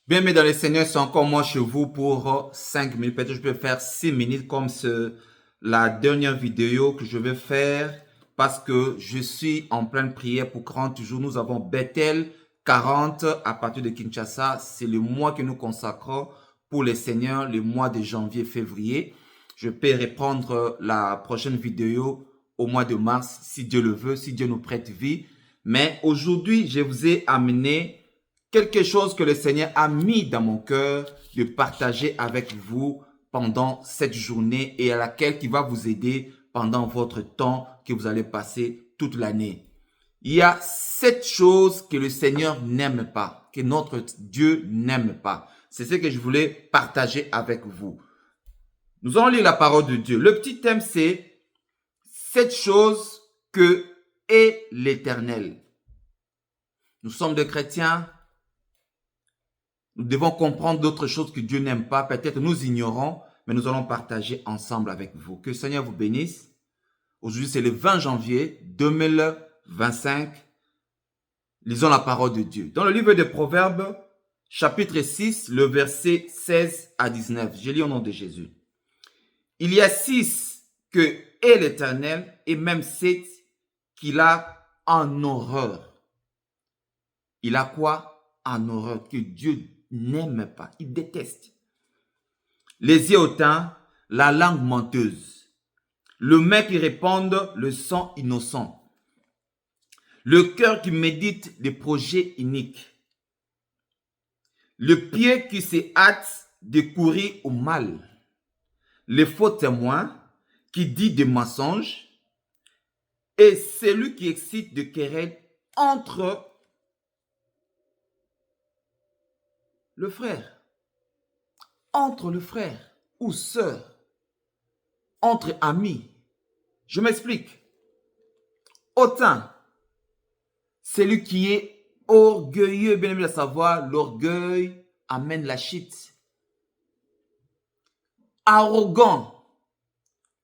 Bienvenue dans le Seigneur, c'est encore moi chez vous pour 5 minutes. Peut-être que je peux faire 6 minutes comme la dernière vidéo que je vais faire parce que je suis en pleine prière pour 40 jours. Nous avons Bethel 40 à partir de Kinshasa. C'est le mois que nous consacrons pour le Seigneur, le mois de janvier, février. Je peux reprendre la prochaine vidéo au mois de mars si Dieu le veut, si Dieu nous prête vie. Mais aujourd'hui, je vous ai amené quelque chose que le Seigneur a mis dans mon cœur de partager avec vous pendant cette journée et à laquelle qui va vous aider pendant votre temps que vous allez passer toute l'année. Il y a 7 choses que le Seigneur n'aime pas, que notre Dieu n'aime pas. C'est ce que je voulais partager avec vous. Nous allons lire la parole de Dieu. Le petit thème, c'est 7 choses que est l'Éternel. Nous sommes des chrétiens. Nous devons comprendre d'autres choses que Dieu n'aime pas. Peut-être nous ignorons, mais nous allons partager ensemble avec vous. Que le Seigneur vous bénisse. Aujourd'hui, c'est le 20 janvier 2025. Lisons la parole de Dieu. Dans le livre des Proverbes, chapitre 6, le verset 16 à 19. Je lis au nom de Jésus. Il y a 6 que est l'Éternel et même 7 qu'il a en horreur. Il a quoi en horreur? Que Dieu n'aime pas, il déteste. Les yeux hautains, la langue menteuse, le main qui répande le sang innocent, le cœur qui médite des projets iniques, le pied qui se hâte de courir au mal, le faux témoin qui dit des mensonges et celui qui excite de querelles entre le frère. Entre le frère ou sœur, entre amis. Je m'explique. Autant, celui qui est orgueilleux, bien aimé de savoir, l'orgueil amène la chute. Arrogant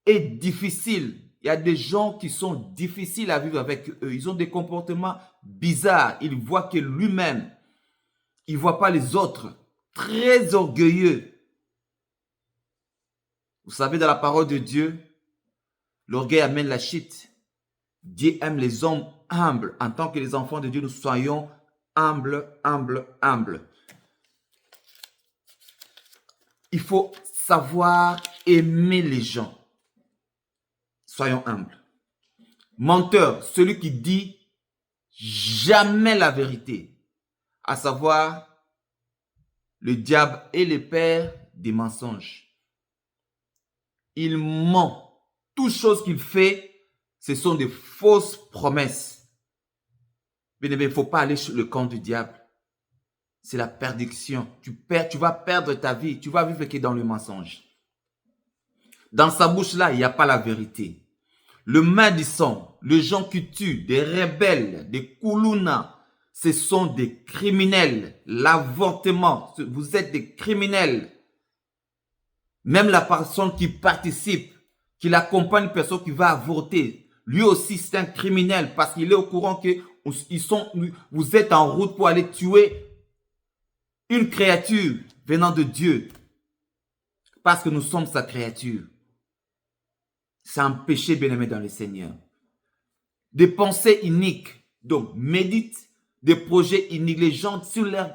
et difficile. Il y a des gens qui sont difficiles à vivre avec eux. Ils ont des comportements bizarres. Ils voient que lui-même. Ils ne voient pas les autres. Très orgueilleux. Vous savez, dans la parole de Dieu, l'orgueil amène la chute. Dieu aime les hommes humbles. En tant que les enfants de Dieu, nous soyons humbles, humbles, humbles. Il faut savoir aimer les gens. Soyons humbles. Menteur, celui qui dit jamais la vérité. À savoir, le diable est le père des mensonges. Il ment. Toutes choses qu'il fait, ce sont des fausses promesses. Mais il ne faut pas aller sur le camp du diable. C'est la perdition. Tu vas perdre ta vie. Tu vas vivre que dans le mensonge. Dans sa bouche-là, il n'y a pas la vérité. Le maudissant, les gens qui tuent, des rebelles, des koulounas, ce sont des criminels. L'avortement, vous êtes des criminels. Même la personne qui participe, qui l'accompagne, une personne qui va avorter, lui aussi c'est un criminel parce qu'il est au courant que vous êtes en route pour aller tuer une créature venant de Dieu. Parce que nous sommes sa créature. C'est un péché, bien-aimé dans le Seigneur. Des pensées iniques. Donc, médite des projets iniques. Les gens,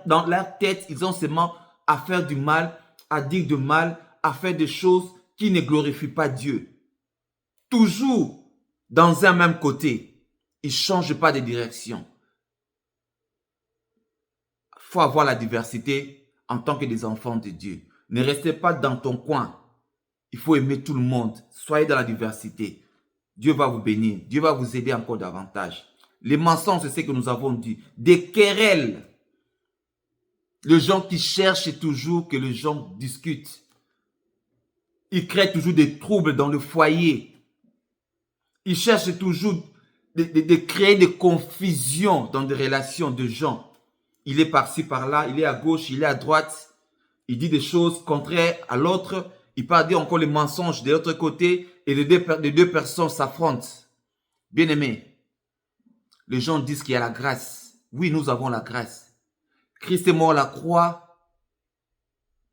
dans leur tête, ils ont seulement à faire du mal, à dire du mal, à faire des choses qui ne glorifient pas Dieu. Toujours dans un même côté. Ils ne changent pas de direction. Il faut avoir la diversité en tant que des enfants de Dieu. Ne restez pas dans ton coin. Il faut aimer tout le monde. Soyez dans la diversité. Dieu va vous bénir. Dieu va vous aider encore davantage. Les mensonges, c'est ce que nous avons dit. Des querelles. Les gens qui cherchent toujours que les gens discutent. Ils créent toujours des troubles dans le foyer. Ils cherchent toujours de créer des confusions dans des relations de gens. Il est par-ci, par-là, il est à gauche, il est à droite. Il dit des choses contraires à l'autre. Il peut dire encore les mensonges de l'autre côté et les deux personnes s'affrontent. Bien-aimés, les gens disent qu'il y a la grâce. Oui, nous avons la grâce. Christ est mort à la croix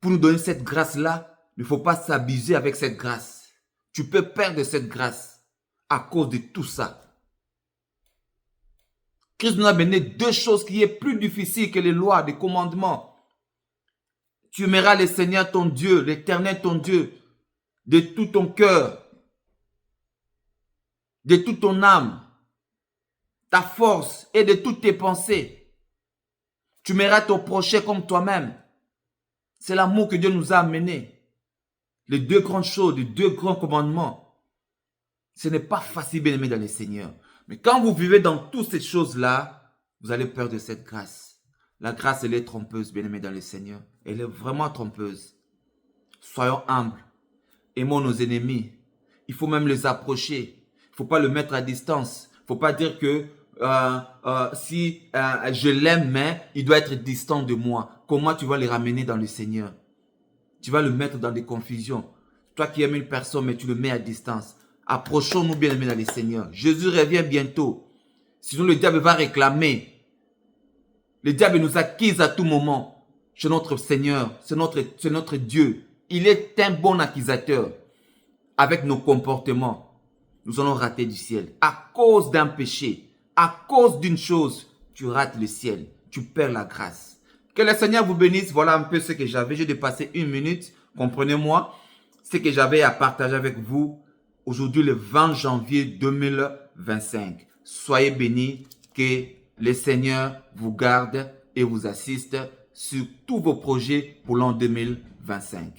pour nous donner cette grâce-là, il ne faut pas s'abuser avec cette grâce. Tu peux perdre cette grâce à cause de tout ça. Christ nous a donné deux choses qui sont plus difficiles que les lois, les commandements. Tu aimeras le Seigneur ton Dieu, l'Éternel ton Dieu, de tout ton cœur, de toute ton âme, ta force et de toutes tes pensées. Tu aimeras ton prochain comme toi-même. C'est l'amour que Dieu nous a amené. Les deux grandes choses, les deux grands commandements. Ce n'est pas facile, bien aimé, dans le Seigneur. Mais quand vous vivez dans toutes ces choses-là, vous allez perdre cette grâce. La grâce, elle est trompeuse, bien aimé, dans le Seigneur. Elle est vraiment trompeuse. Soyons humbles. Aimons nos ennemis. Il faut même les approcher. Il ne faut pas le mettre à distance. Il ne faut pas dire que si je l'aime, mais il doit être distant de moi. Comment tu vas les ramener dans le Seigneur? Tu vas le mettre dans des confusions. Toi qui aimes une personne, mais tu le mets à distance. Approchons-nous bien aimés dans le Seigneur. Jésus revient bientôt. Sinon le diable va réclamer. Le diable nous accuse à tout moment. C'est notre Seigneur, c'est notre Dieu. Il est un bon accusateur. Avec nos comportements, nous allons rater du ciel. À cause d'un péché, à cause d'une chose, tu rates le ciel. Tu perds la grâce. Que le Seigneur vous bénisse. Voilà un peu ce que j'avais. J'ai dépassé 1 minute. Comprenez-moi ce que j'avais à partager avec vous aujourd'hui le 20 janvier 2025. Soyez bénis. Que le Seigneur vous garde et vous assiste sur tous vos projets pour l'an 2025.